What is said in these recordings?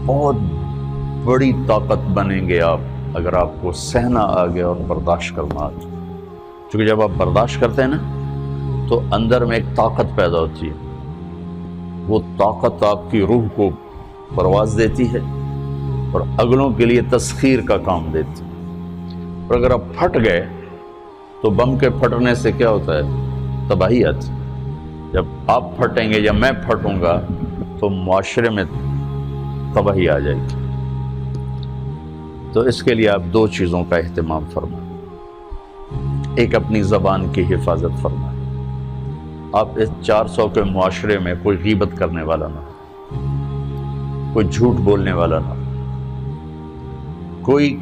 بہت بڑی طاقت بنیں گے آپ اگر آپ کو سہنا آ گیا اور برداشت کرنا آ گیا. چونکہ جب آپ برداشت کرتے ہیں نا تو اندر میں ایک طاقت پیدا ہوتی ہے. وہ طاقت آپ کی روح کو پرواز دیتی ہے اور اگلوں کے لیے تسخیر کا کام دیتی ہے. اور اگر آپ پھٹ گئے تو بم کے پھٹنے سے کیا ہوتا ہے؟ تباہی آتی. جب آپ پھٹیں گے یا میں پھٹوں گا تو معاشرے میں تباہی آ جائے گی. تو اس کے لیے آپ دو چیزوں کا اہتمام فرمائیں. ایک اپنی زبان کی حفاظت فرمائیں. آپ اس 400 کے معاشرے میں کوئی غیبت کرنے والا نہ ہو، کوئی جھوٹ بولنے والا نہ ہو، کوئی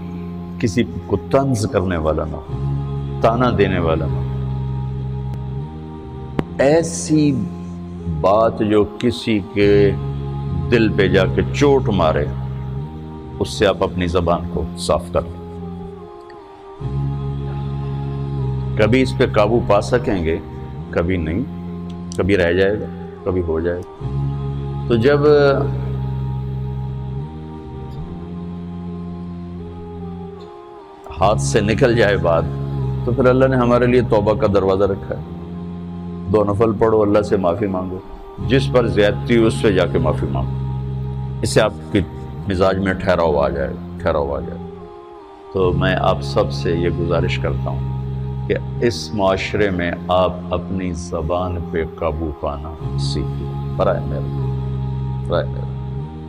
کسی کو طنز کرنے والا نہ ہو، تانا دینے والا نہ ہو. ایسی بات جو کسی کے دل پہ جا کے چوٹ مارے اس سے آپ اپنی زبان کو صاف کر لیں. کبھی اس پہ قابو پا سکیں گے، کبھی نہیں، کبھی رہ جائے گا، کبھی ہو جائے گا. تو جب ہاتھ سے نکل جائے بات تو پھر اللہ نے ہمارے لیے توبہ کا دروازہ رکھا ہے. 2 نفل پڑھو، اللہ سے معافی مانگو، جس پر زیادتی ہو اس سے جا کے معافی مانگو. اس سے آپ کی مزاج میں ٹھہراؤ آ جائے گا. تو میں آپ سب سے یہ گزارش کرتا ہوں کہ اس معاشرے میں آپ اپنی زبان پہ قابو پانا سیکھیں. برائے میرا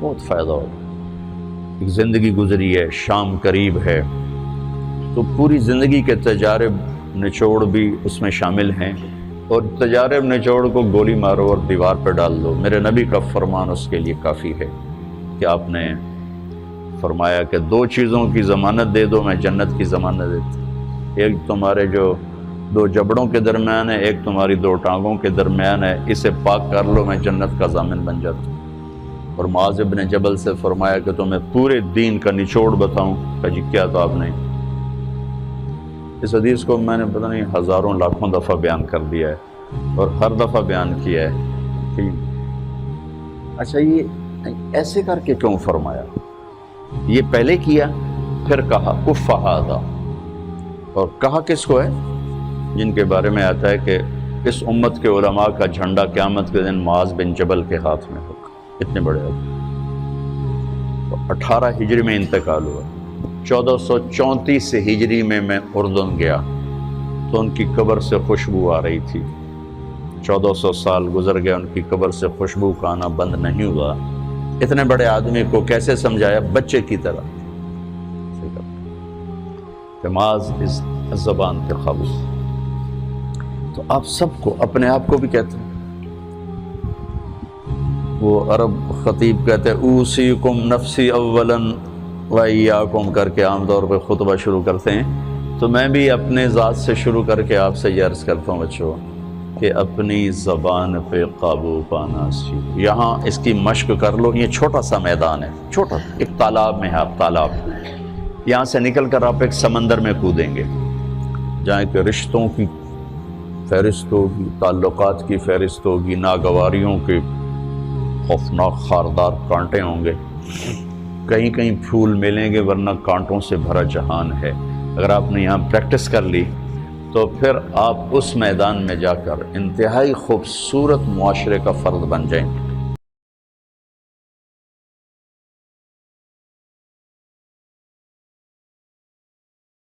بہت فائدہ ہوگا. ایک زندگی گزری ہے، شام قریب ہے، تو پوری زندگی کے تجارب نچوڑ بھی اس میں شامل ہیں. اور تجارب نچوڑ کو گولی مارو اور دیوار پہ ڈال دو. میرے نبی کا فرمان اس کے لیے کافی ہے کہ آپ نے فرمایا کہ 2 چیزوں کی ضمانت دے دو، میں جنت کی ضمانت دیتا. ایک تمہارے جو 2 جبڑوں کے درمیان ہے، ایک تمہاری 2 ٹانگوں کے درمیان ہے، اسے پاک کر لو، میں جنت کا ضامن بن جاتا ہوں. اور معاذ بن جبل سے فرمایا کہ تمہیں پورے دین کا نچوڑ بتاؤں. کہ جی کیا؟ تو آپ نے اس حدیث کو میں نے پتہ نہیں ہزاروں لاکھوں دفعہ بیان کر دیا ہے اور ہر دفعہ بیان کیا ہے کہ اچھا یہ ایسے کر کے کیوں فرمایا؟ یہ پہلے کیا پھر کہا کف ھذا. اور کہا کس کو ہے؟ جن کے بارے میں آتا ہے کہ اس امت کے علماء کا جھنڈا قیامت کے دن معاذ بن جبل کے ہاتھ میں ہوگا. اتنے بڑے آدمی. 18 ہجری میں انتقال ہوا. 1434 ہجری میں اردن گیا تو ان کی قبر سے خوشبو آ رہی تھی. 1400 سال گزر گیا، ان کی قبر سے خوشبو کا آنا بند نہیں ہوا. اتنے بڑے آدمی کو کیسے سمجھایا؟ بچے کی طرح. معاذ اس زبان کے قابو. تو آپ سب کو، اپنے آپ کو بھی کہتے ہیں، وہ عرب خطیب کہتے ہیں اوصیکم نفسی اولا وایاکم کر کے عام طور پہ خطبہ شروع کرتے ہیں. تو میں بھی اپنے ذات سے شروع کر کے آپ سے یہ عرض کرتا ہوں بچوں کہ اپنی زبان پہ قابو پانا سیکھو. یہاں اس کی مشق کر لو. یہ چھوٹا سا میدان ہے، چھوٹا ایک تالاب میں ہے. آپ تالاب، یہاں سے نکل کر آپ ایک سمندر میں کودیں گے جہاں کہ رشتوں کی فہرست ہوگی، تعلقات کی فہرست ہوگی، ناگواریوں کے خوفناک خاردار کانٹے ہوں گے. کہیں کہیں پھول ملیں گے ورنہ کانٹوں سے بھرا جہان ہے. اگر آپ نے یہاں پریکٹس کر لی تو پھر آپ اس میدان میں جا کر انتہائی خوبصورت معاشرے کا فرد بن جائیں.